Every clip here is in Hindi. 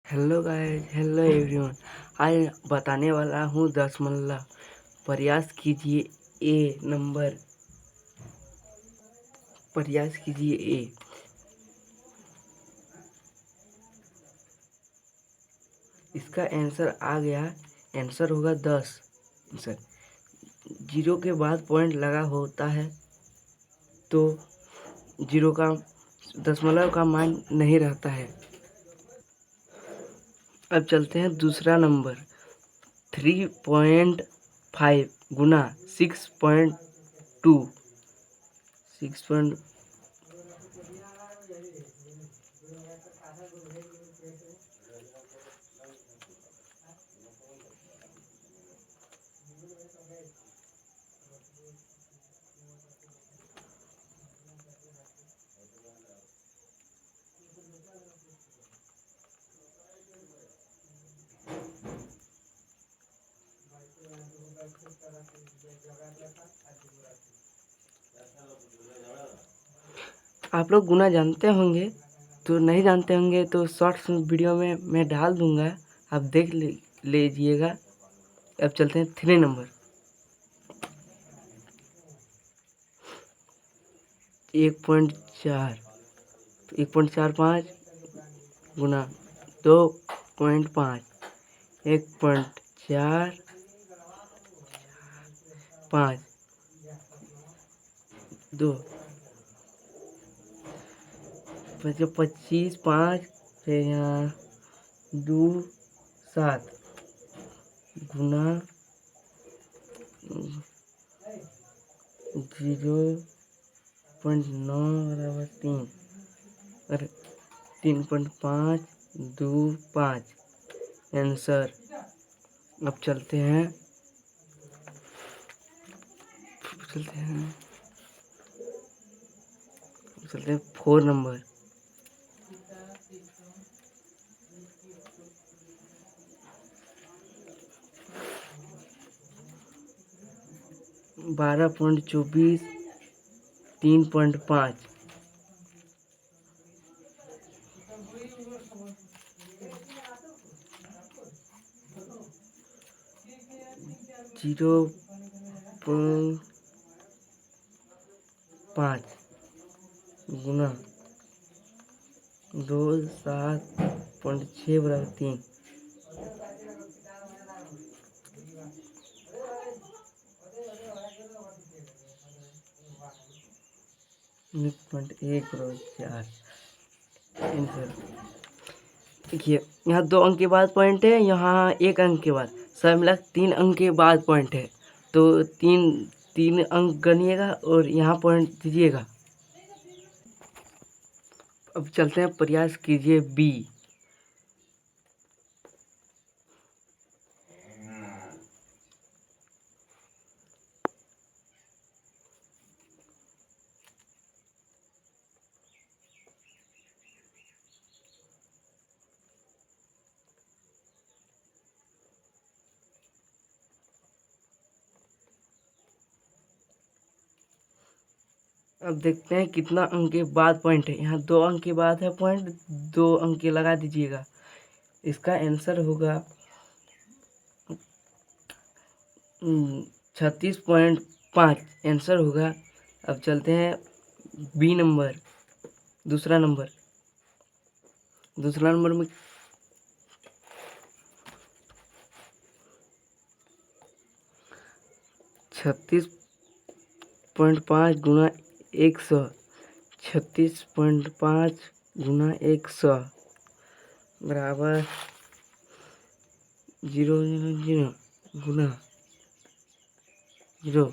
Hello guys, hello everyone. आज बताने वाला हूँ दशमलव। प्रयास कीजिए ए नंबर। प्रयास कीजिए ए। इसका आंसर आ गया। आंसर होगा 10। आंसर जीरो के बाद पॉइंट लगा होता है तो जीरो का दशमलव का मान नहीं रहता है। अब चलते हैं दूसरा नंबर। 3.5 गुना 6.2। 6. आप लोग गुना जानते होंगे, तो नहीं जानते होंगे तो शॉर्ट्स वीडियो में मैं डाल दूंगा, आप देख लीजिएगा। अब चलते हैं 3 नंबर। 1.4 1.45 गुना 2.5। 1.45 2 25 5 फिर यहाँ 2 7 गुना 0.9 बराबर 3। अरे 3.5 2 5 आंसर। अब चलते हैं 4 नंबर। 12.24 3.5 0.5 गुना 2 7.6 बराबर 3। 1.1 बराबर 4 आंसर। देखिए, यहाँ 2 अंक के बाद पॉइंट है, यहाँ 1 अंक के बाद, सब मिला 3 अंक के बाद पॉइंट है। तो तीन तीन अंक गनिएगा और यहाँ पॉइंट दीजिएगा। अब चलते हैं, प्रयास कीजिए बी। अब देखते हैं कितना अंक के बाद पॉइंट है। यहाँ 2 अंक के बाद है पॉइंट, 2 अंक के लगा दीजिएगा। इसका आंसर होगा 36.5 आंसर होगा। अब चलते हैं बी नंबर। दूसरा नंबर में 36.5 गुना 100। 36.5 गुना 100 बराबर 0 गुना 0।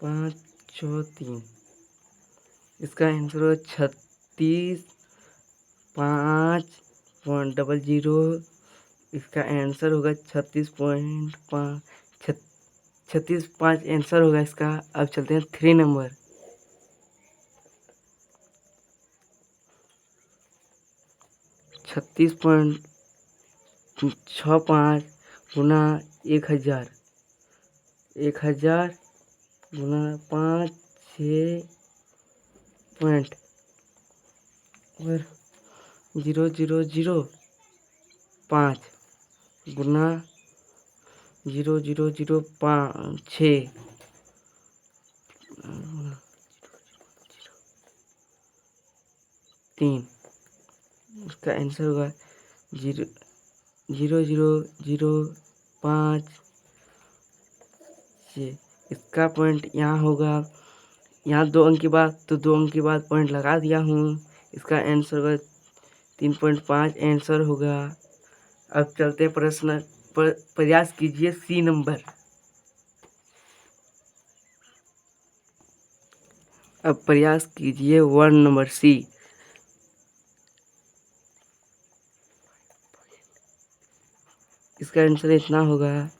5 6 3। इसका आंसर होगा 36.5.00। इसका आंसर होगा 36.5 36.5 आंसर होगा इसका। अब चलते हैं 3 नंबर। 36.65 गुना 1000। 1000 गुना 5 6 पॉइंट और 0,005 गुना 0,005 3। इसका आंसर होगा 0,005 6। इसका पॉइंट यहाँ होगा, यहाँ 2 अंक के बाद, तो 2 अंक के बाद पॉइंट लगा दिया हूँ। इसका आंसर होगा 3.5 आंसर होगा। अब चलते प्रश्न पर, प्रयास कीजिए सी नंबर। अब प्रयास कीजिए 1 नंबर सी। इसका आंसर इतना होगा।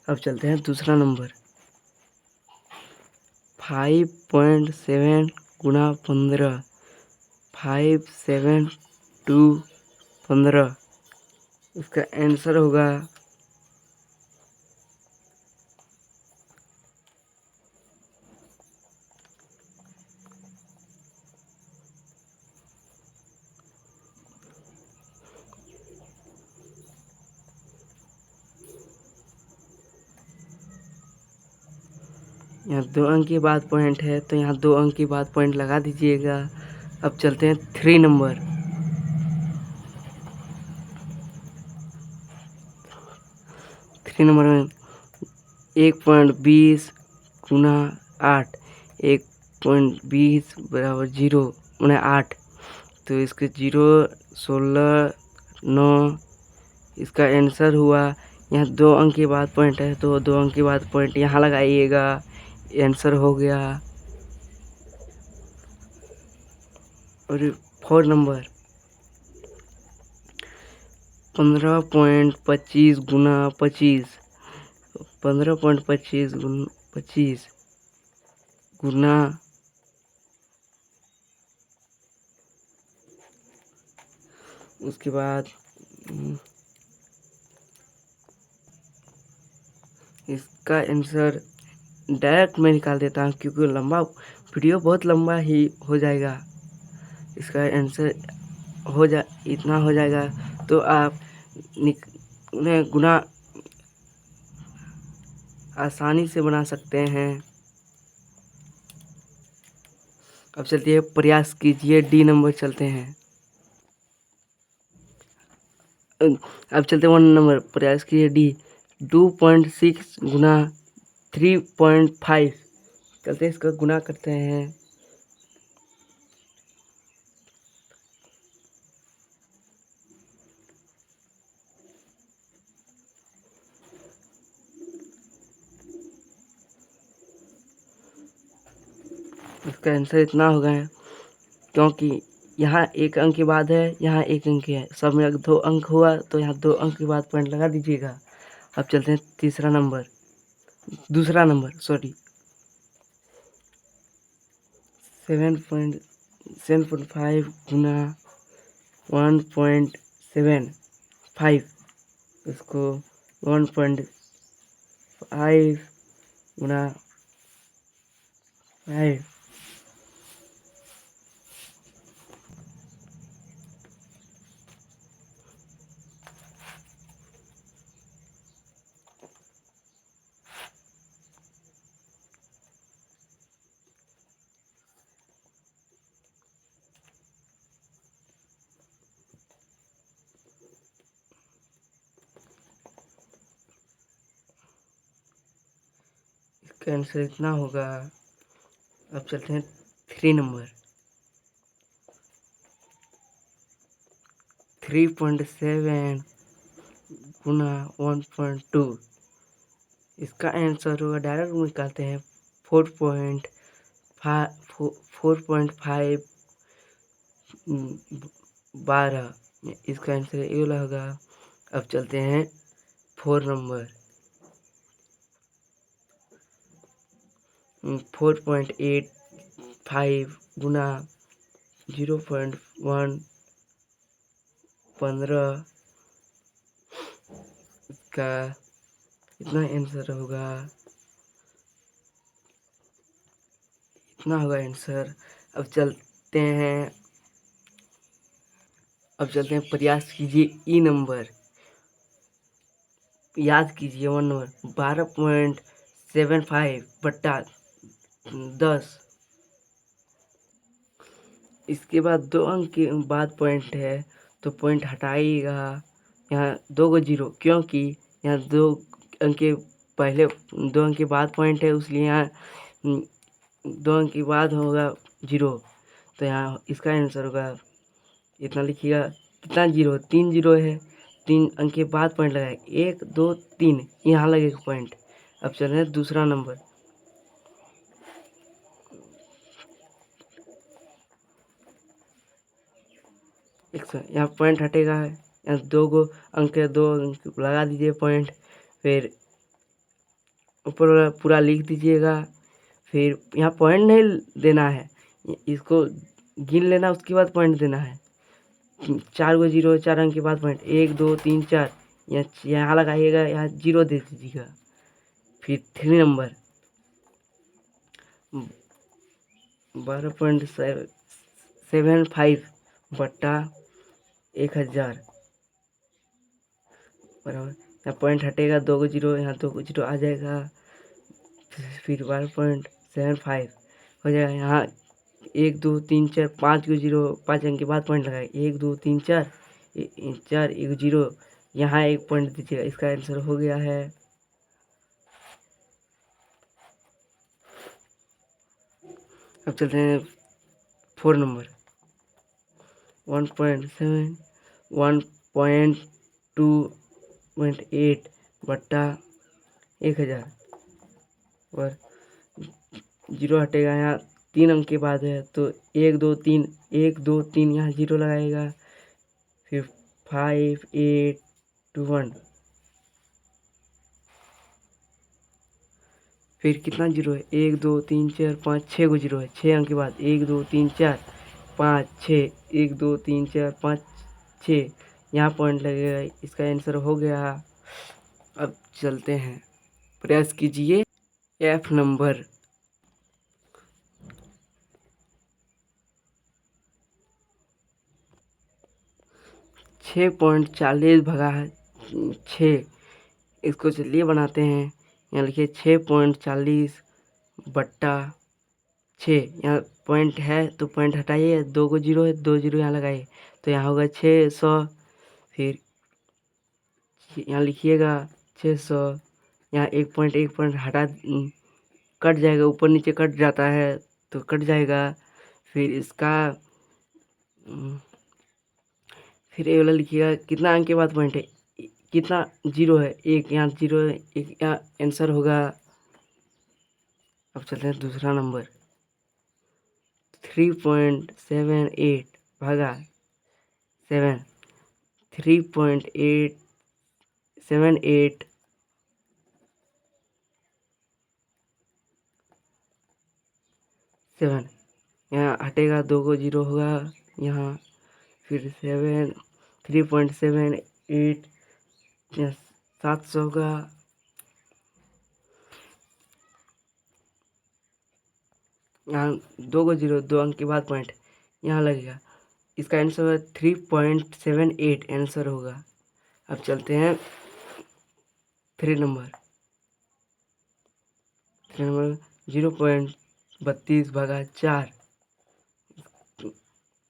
अब चलते हैं दूसरा नंबर। 5.7 गुना 15 5 7 2 15। इसका आंसर होगा यहाँ 2 अंक के बाद पॉइंट है, तो यहाँ 2 अंक के बाद पॉइंट लगा दीजिएगा। अब चलते हैं 3 नंबर। 3 नंबर में 1.20 गुना 8 1.20 बराबर 0 मैंने 8। तो इसके 0 16 9। इसका आंसर हुआ, यहाँ 2 अंक के बाद पॉइंट है, तो 2 अंक के बाद पॉइंट यहाँ लगाइएगा। आंसर हो गया। और 4 नंबर 15.25 गुना 25 15.25 गुना 25 गुना उसके बाद इसका आंसर डायरेक्ट मैं निकाल देता हूँ, क्योंकि लंबा वीडियो बहुत लंबा ही हो जाएगा। इसका आंसर इतना हो जाएगा, तो आप गुना आसानी से बना सकते हैं। अब चलते हैं प्रयास कीजिए डी नंबर। चलते हैं अब चलते 1 नंबर। प्रयास कीजिए डी। 2.6 गुना 3.5। चलते इसका गुना करते हैं। इसका आंसर इतना होगा, क्योंकि यहाँ 1 अंक के बाद है, यहाँ 1 अंक है, सब में 2 अंक हुआ, तो यहाँ 2 अंक के बाद पॉइंट लगा दीजिएगा। अब चलते हैं दूसरा नंबर 7.5 गुना 1.75। इसको 1.5 गुना 5। इसका आंसर इतना होगा। अब चलते हैं 3 नंबर। 3.7 गुना 1.2। इसका आंसर होगा, डायरेक्ट निकालते हैं, 4.5 12। इसका आंसर ये वाला होगा। अब चलते हैं 4 नंबर। 4.85 गुना 0.1 15। इसका इतना आंसर होगा। कितना होगा आंसर। अब चलते हैं प्रयास कीजिए ई नंबर, याद कीजिए 1 नंबर 12.75 बट्टा 10। इसके बाद 2 अंक के बाद पॉइंट है तो पॉइंट हटाइएगा। यहाँ 2 को 0, क्योंकि यहाँ 2 अंक के पहले 2 अंक के बाद पॉइंट है, इसलिए यहाँ 2 अंक के बाद होगा 0। तो यहाँ इसका आंसर होगा, इतना लिखिएगा। कितना 0? 3 0 है। 3 अंक के बाद पॉइंट लगाए, 1 2 3, यहाँ लगेगा पॉइंट। अब चल रहे हैं दूसरा नंबर। यहाँ पॉइंट हटेगा, यहाँ 2 को अंक 2 अंक लगा दीजिए पॉइंट, फिर ऊपर वाला पूरा लिख दीजिएगा। फिर यहाँ पॉइंट नहीं देना है, इसको गिन लेना, उसके बाद पॉइंट देना है। 4 को 0, 4 अंक के बाद पॉइंट, 1 2 3 4, यहाँ लगाइएगा, यहाँ 0 दे दीजिएगा। फिर 3 नंबर 12.75 बट्टा 1000 बराबर। यहाँ पॉइंट हटेगा, 2 को 0, यहाँ 2 को 0 आ जाएगा। फिर 12.75 हो जाएगा। यहाँ 1 2 3 4, 5 को 0, 5 अंक के बाद पॉइंट लगाए, 1 2 3 4, 4 1 0, यहाँ एक पॉइंट दीजिएगा। इसका आंसर हो गया है। अब चलते हैं 4 नंबर 1.7 1.2.8 बट्टा 1000 और 0 हटेगा। यहाँ 3 अंक के बाद है तो 1 2 3, 1 2 3, यहाँ 0 लगाएगा। फिर 5 8 2 1, फिर कितना 0 है? 1 2 3 4 5 6 को 0 है। 6 अंक के बाद 1 2 3 4 5 6, 1 2 3 4 5 6, यहाँ पॉइंट लगेगा। इसका आंसर हो गया। अब चलते हैं, प्रयास कीजिए F नंबर। 6.40 भगा है 6, इसको चलिए बनाते हैं। यहाँ लिखिए 6.40 बट्टा 6, यहाँ पॉइंट है तो पॉइंट हटाइए, 2 को 0 है, 2 0 यहाँ लगाइए, तो यहाँ होगा 600। फिर यहाँ लिखिएगा 600, यहाँ एक पॉइंट हटा कट जाएगा, ऊपर नीचे कट जाता है तो कट जाएगा। फिर इसका फिर ये वाला लिखिएगा, कितना अंक के बाद पॉइंट है, कितना 0 है, 1, यहाँ 0 है, 1 यहाँ आंसर होगा। अब चलते हैं दूसरा नंबर 3.78 भागा 7, 3.878 7, यहाँ हटेगा, 2 को 0 होगा यहाँ। फिर 3.78 700 होगा। यहाँ 2 को 0, 2 अंक के बाद पॉइंट यहाँ लगेगा। इसका आंसर है 3.78 आंसर होगा। अब चलते हैं 3 नंबर 0.32 भागा 4,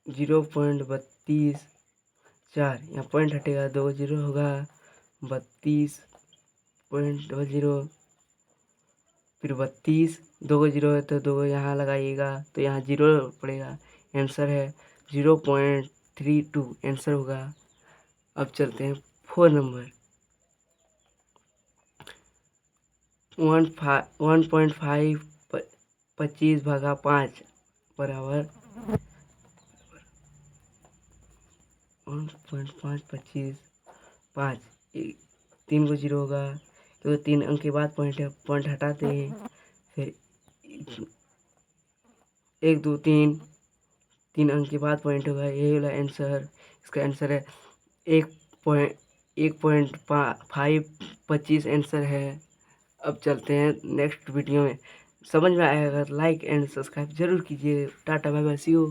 0.32 यहाँ पॉइंट हटेगा, 2 0 होगा, 32.00, फिर 32, 2 को 0 है तो 2 यहाँ लगाइएगा, तो यहाँ 0 पड़ेगा। आंसर है 0.32 आंसर होगा। अब चलते हैं 4 नंबर 1.5 25 भागा 5 बराबर 1.5 25 5, 3 को 0 होगा तो 3 अंक के बाद पॉइंट है, पॉइंट हटाते हैं। फिर 1 2 3, 3 अंक के बाद पॉइंट होगा, यही वाला आंसर। इसका आंसर है 1.525 आंसर है। अब चलते हैं नेक्स्ट वीडियो में। समझ में आया अगर लाइक एंड सब्सक्राइब जरूर कीजिए। Tata bye bye see you.